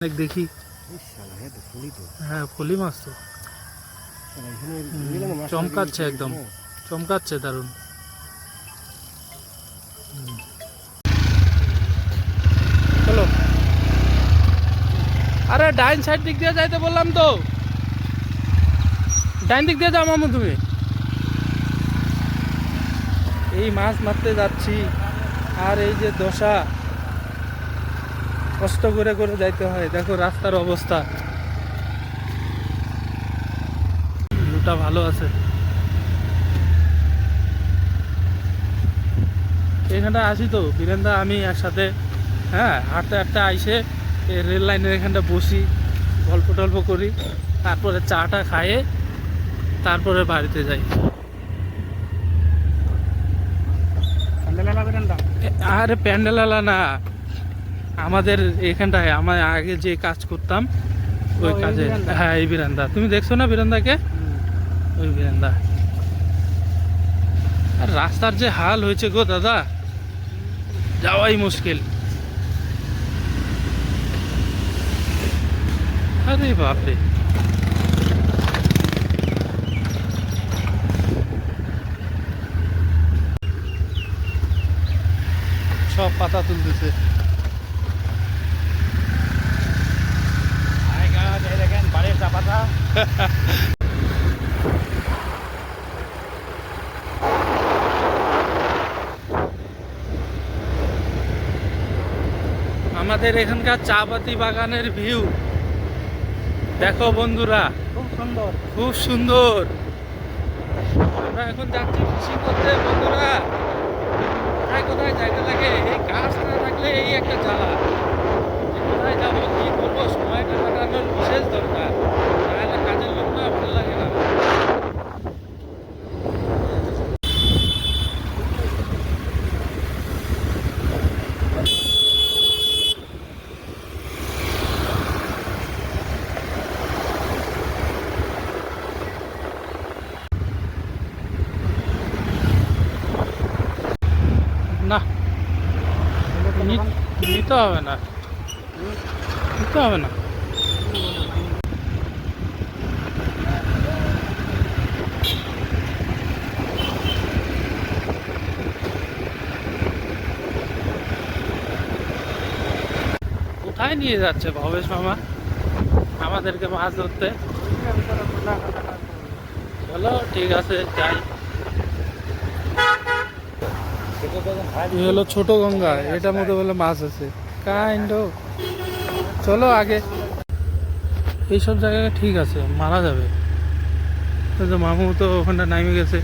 দেখি। হ্যাঁ, ফলি মাছ তো চমকাচ্ছে, একদম চমকাচ্ছে, দারুণ। চলো, আরে ডাইন সাইড দিক দিয়ে যাইতে বললাম তো, ডাইন দিক দিয়ে যাও মামু তুমি। এই মাছ মারতে যাচ্ছি, আর এই যে দশা, কষ্ট করে করে যাইতে হয়। দেখো রাস্তার অবস্থা, ভিউটা ভালো আছে। এখানটা আসি তো বীরেন্দা আমি একসাথে, হ্যাঁ, হাঁটতে হাঁটতে আইসে এই রেল লাইনের এখানটা বসি, গল্প টল্প করি, তারপরে চাটা খাইয়ে তারপরে বাড়িতে যাই। আরে প্যান্ডেলালা না, আমাদের এখানটায় আমার আগে যে কাজ করতাম ওই কাজে। হ্যাঁ, এই বীরেন্দা, তুমি দেখছো না বীরেন্দাকে? ওই বীরেন্দা। আর রাস্তার যে হাল হয়েছে গো দাদা, যাওয়াই মুশকিল। আরে বাপরে, সব পাতা তুলতেছে। আমাদের এখানকার চা পাতি বাগানের ভিউ দেখো বন্ধুরা, খুব সুন্দর, খুব সুন্দর। আমরা এখন যাচ্ছি ফিশিং করতে বন্ধুরা। কোথায় কোথায় যাইতে লাগে, এই গাছ না থাকলে এই একটা জ্বালা। কোথায় যাবো, কি করবো, সময়টা কাটানোর বিশেষ দরকার, তাহলে কাজের লোক না, ভালো লাগে না। না, নিতে হবে না, নিতে হবে না। কোথায় নিয়ে যাচ্ছে ভবেশ মামা আমাদেরকে মাছ ধরতে? চলো ঠিক আছে, যাই। এই হলো ছোট গঙ্গা, এটার মধ্যে বলে মাছ আছে কাইন্ড। চলো আগে, এইসব জায়গায় ঠিক আছে, মারা যাবে। মামু তো ওখানটা নামে গেছে,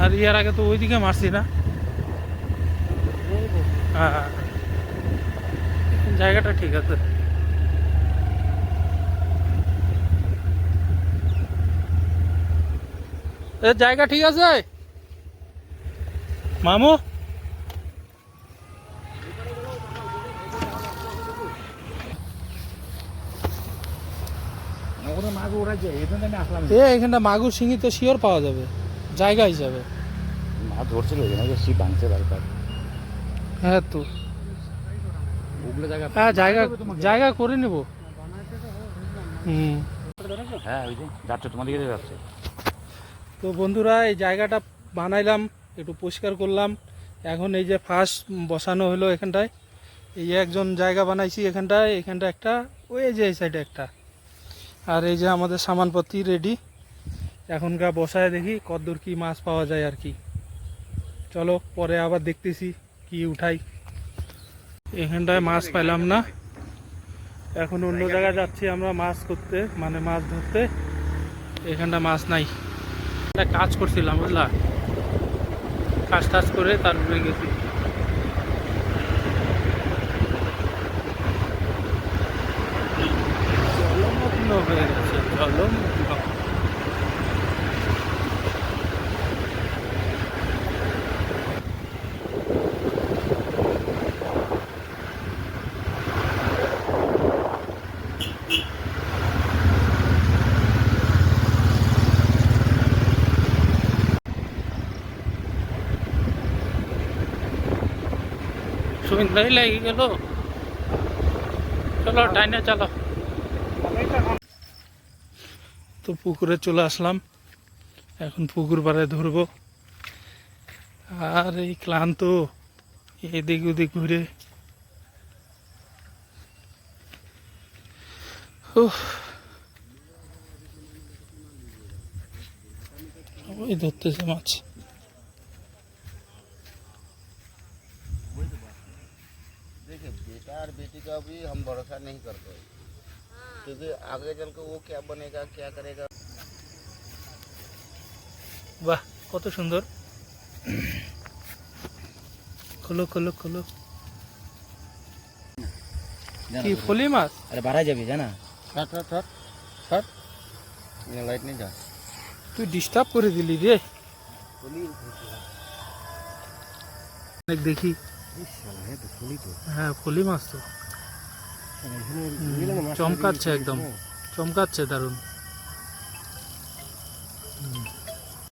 আর ইয়ার আগে তো ওইদিকে মারছি না। হ্যাঁ, জায়গাটা ঠিক আছে। জায়গা ঠিক আছে মামু। এখানটা মাগুর শিঙি তো শিওর পাওয়া যাবে জায়গা হিসাবে। মাছ ধরছিল শিপ ভাঙছে বারবার। হ্যাঁ তো, হ্যাঁ জায়গা জায়গা করে নেব। হ্যাঁ, ওই যে যাচ্ছে তোমার দিকে যাচ্ছে। তো বন্ধুরা, এই জায়গাটা বানাইলাম, একটু পরিষ্কার করলাম। এখন এই যে ফাঁস বসানো হলো এখানটায়, এই যে একজন জায়গা বানাইছি এখানটায়, এখানটা একটা, ওই যে এই সাইডে একটা। আর এই যে আমাদের সামানপত্র রেডি, এখনকার বসায় দেখি কতদূর কি মাছ পাওয়া যায় আর কি। চলো পরে আবার দেখতেছি কি উঠাই। এখানটায় মাছ পাইলাম না, এখন অন্য জায়গায় যাচ্ছি আমরা মাছ করতে, মানে মাছ ধরতে। এখানটা মাছ নাই, একটা কাজ করছিলাম বুঝলা, কাজ টাজ করে তারপরে গেছি। জলমগ্ন হয়ে গেছে, জলমগ্ন। সন্ধ্যায় লেগে গেল। চলো টাইনে চলো। তো পুকুরে চলে আসলাম, এখন পুকুর পাড়ে ধরবো। আর এই ক্লান্ত, এদিক ওদিক ঘুরে ওই ধরতেছে মাছ। देखिए बेटा और बेटी का भी हम भरोसा नहीं करते, क्योंकि आगे चल के वो क्या बनेगा क्या करेगा। বাহ কত সুন্দর। খোলো খোলো খোলো। কি ফলি মাছ? আরে বাড়াই যাবি জানা। हट हट हट हट, ये लाइट नहीं जा। তুই ডিস্টার্ব করে দিলি রে। অনেক দেখি। হ্যাঁ ফলি মাছ তো, চমকাচ্ছে একদম, চমকাচ্ছে দারুণ।